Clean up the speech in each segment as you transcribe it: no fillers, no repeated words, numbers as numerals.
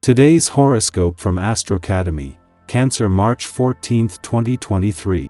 Today's horoscope from Astro Academy, Cancer, March 14, 2023.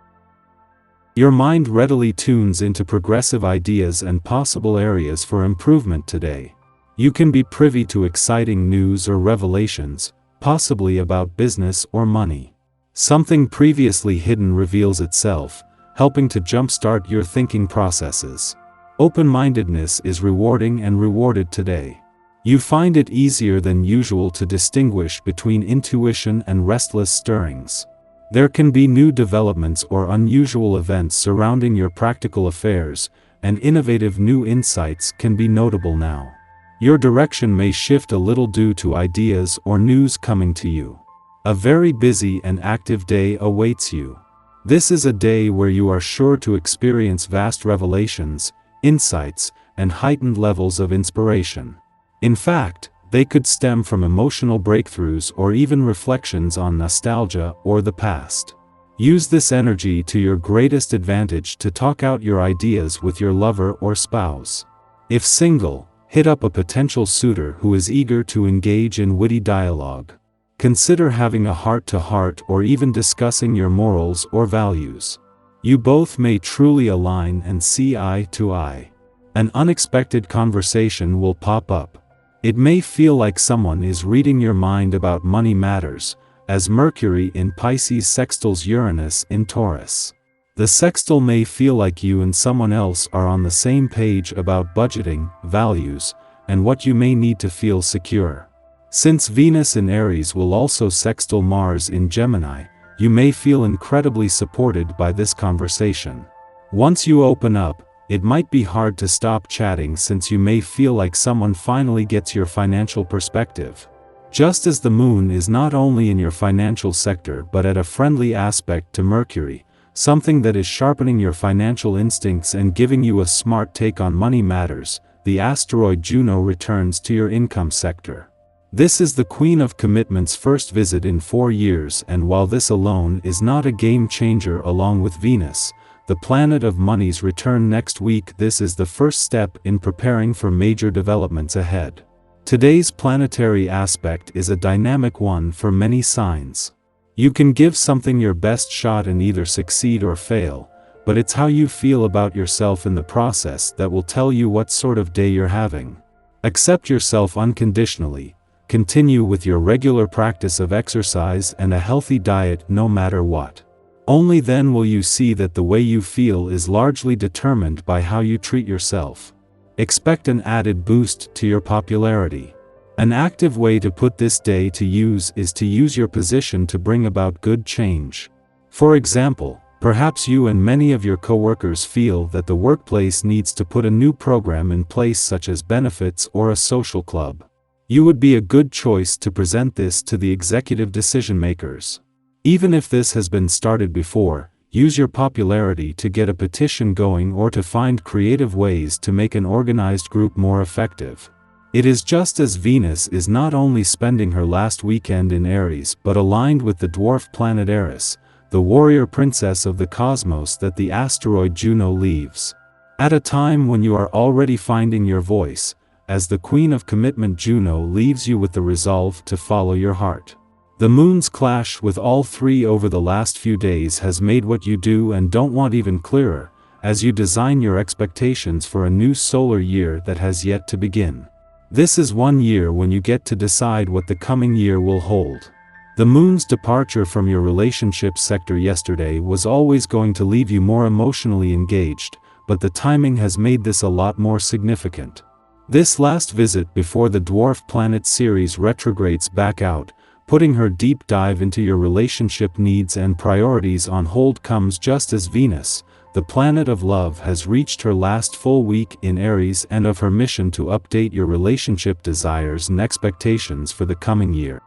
Your mind readily tunes into progressive ideas and possible areas for improvement today. You can be privy to exciting news or revelations, possibly about business or money. Something previously hidden reveals itself, helping to jumpstart your thinking processes. Open-mindedness is rewarding and rewarded today. You find it easier than usual to distinguish between intuition and restless stirrings. There can be new developments or unusual events surrounding your practical affairs, and innovative new insights can be notable now. Your direction may shift a little due to ideas or news coming to you. A very busy and active day awaits you. This is a day where you are sure to experience vast revelations, insights, and heightened levels of inspiration. In fact, they could stem from emotional breakthroughs or even reflections on nostalgia or the past. Use this energy to your greatest advantage to talk out your ideas with your lover or spouse. If single, hit up a potential suitor who is eager to engage in witty dialogue. Consider having a heart-to-heart or even discussing your morals or values. You both may truly align and see eye to eye. An unexpected conversation will pop up. It may feel like someone is reading your mind about money matters, as Mercury in Pisces sextiles Uranus in Taurus. The sextile may feel like you and someone else are on the same page about budgeting, values, and what you may need to feel secure. Since Venus in Aries will also sextile Mars in Gemini, you may feel incredibly supported by this conversation. Once you open up, it might be hard to stop chatting since you may feel like someone finally gets your financial perspective. Just as the moon is not only in your financial sector but at a friendly aspect to Mercury, something that is sharpening your financial instincts and giving you a smart take on money matters, the asteroid Juno returns to your income sector. This is the Queen of Commitment's first visit in 4 years, and while this alone is not a game changer along with Venus, the planet of money's return next week, this is the first step in preparing for major developments ahead. Today's planetary aspect is a dynamic one for many signs. You can give something your best shot and either succeed or fail, but it's how you feel about yourself in the process that will tell you what sort of day you're having. Accept yourself unconditionally, continue with your regular practice of exercise and a healthy diet no matter what. Only then will you see that the way you feel is largely determined by how you treat yourself. Expect an added boost to your popularity. An active way to put this day to use is to use your position to bring about good change. For example, perhaps you and many of your coworkers feel that the workplace needs to put a new program in place such as benefits or a social club. You would be a good choice to present this to the executive decision makers. Even if this has been started before, use your popularity to get a petition going or to find creative ways to make an organized group more effective. It is just as Venus is not only spending her last weekend in Aries but aligned with the dwarf planet Eris, the warrior princess of the cosmos, that the asteroid Juno leaves. At a time when you are already finding your voice, as the Queen of Commitment Juno leaves you with the resolve to follow your heart. The moon's clash with all three over the last few days has made what you do and don't want even clearer, as you design your expectations for a new solar year that has yet to begin. This is 1 year when you get to decide what the coming year will hold. The moon's departure from your relationship sector yesterday was always going to leave you more emotionally engaged, but the timing has made this a lot more significant. This last visit before the dwarf planet Ceres retrogrades back out, putting her deep dive into your relationship needs and priorities on hold, comes just as Venus, the planet of love, has reached her last full week in Aries and of her mission to update your relationship desires and expectations for the coming year.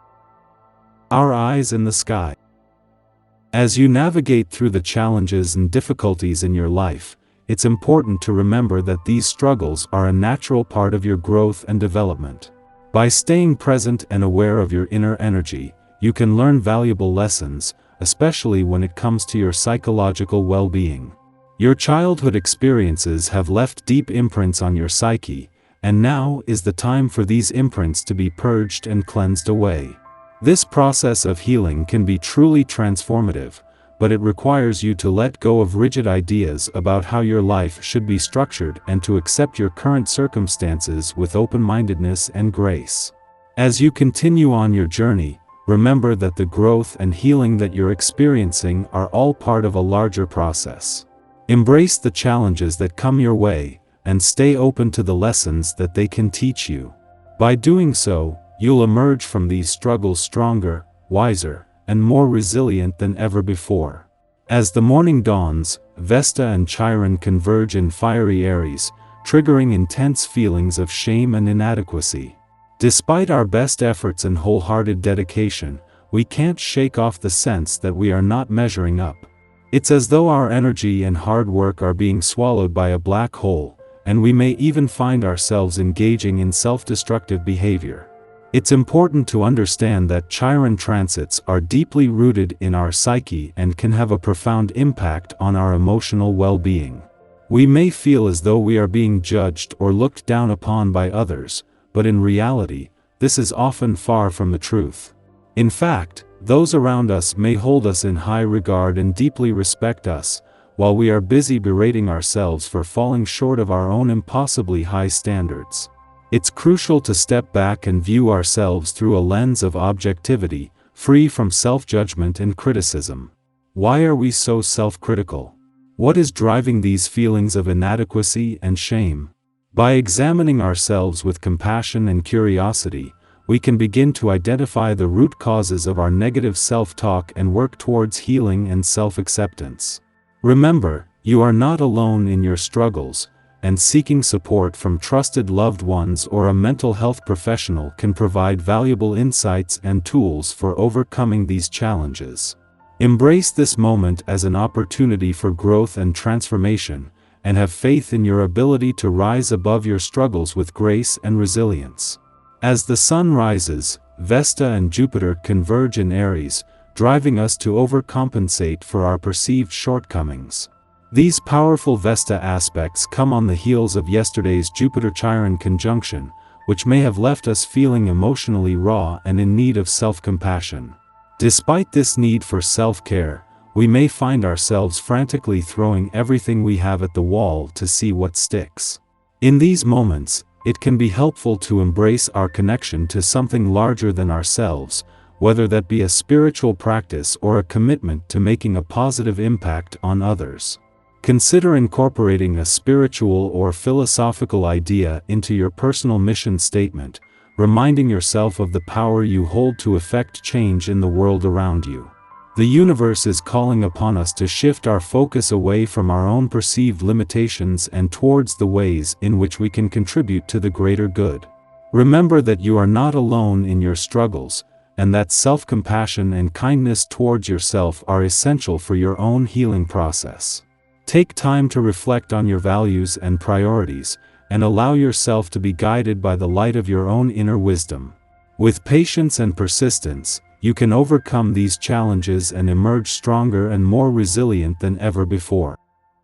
Our eyes in the sky. As you navigate through the challenges and difficulties in your life, it's important to remember that these struggles are a natural part of your growth and development. By staying present and aware of your inner energy, you can learn valuable lessons, especially when it comes to your psychological well-being. Your childhood experiences have left deep imprints on your psyche, and now is the time for these imprints to be purged and cleansed away. This process of healing can be truly transformative, but it requires you to let go of rigid ideas about how your life should be structured and to accept your current circumstances with open-mindedness and grace. As you continue on your journey, remember that the growth and healing that you're experiencing are all part of a larger process. Embrace the challenges that come your way, and stay open to the lessons that they can teach you. By doing so, you'll emerge from these struggles stronger, wiser, and more resilient than ever before. As the morning dawns, Vesta and Chiron converge in fiery Aries, triggering intense feelings of shame and inadequacy. Despite our best efforts and wholehearted dedication, we can't shake off the sense that we are not measuring up. It's as though our energy and hard work are being swallowed by a black hole, and we may even find ourselves engaging in self-destructive behavior. It's important to understand that Chiron transits are deeply rooted in our psyche and can have a profound impact on our emotional well-being. We may feel as though we are being judged or looked down upon by others, but in reality, this is often far from the truth. In fact, those around us may hold us in high regard and deeply respect us, while we are busy berating ourselves for falling short of our own impossibly high standards. It's crucial to step back and view ourselves through a lens of objectivity, free from self-judgment and criticism. Why are we so self-critical? What is driving these feelings of inadequacy and shame? By examining ourselves with compassion and curiosity, we can begin to identify the root causes of our negative self-talk and work towards healing and self-acceptance. Remember, you are not alone in your struggles, and seeking support from trusted loved ones or a mental health professional can provide valuable insights and tools for overcoming these challenges. Embrace this moment as an opportunity for growth and transformation, and have faith in your ability to rise above your struggles with grace and resilience. As the sun rises, Vesta and Jupiter converge in Aries, driving us to overcompensate for our perceived shortcomings. These powerful Vesta aspects come on the heels of yesterday's Jupiter-Chiron conjunction, which may have left us feeling emotionally raw and in need of self-compassion. Despite this need for self-care, we may find ourselves frantically throwing everything we have at the wall to see what sticks. In these moments, it can be helpful to embrace our connection to something larger than ourselves, whether that be a spiritual practice or a commitment to making a positive impact on others. Consider incorporating a spiritual or philosophical idea into your personal mission statement, reminding yourself of the power you hold to effect change in the world around you. The universe is calling upon us to shift our focus away from our own perceived limitations and towards the ways in which we can contribute to the greater good. Remember that you are not alone in your struggles, and that self-compassion and kindness towards yourself are essential for your own healing process. Take time to reflect on your values and priorities, and allow yourself to be guided by the light of your own inner wisdom. With patience and persistence, you can overcome these challenges and emerge stronger and more resilient than ever before.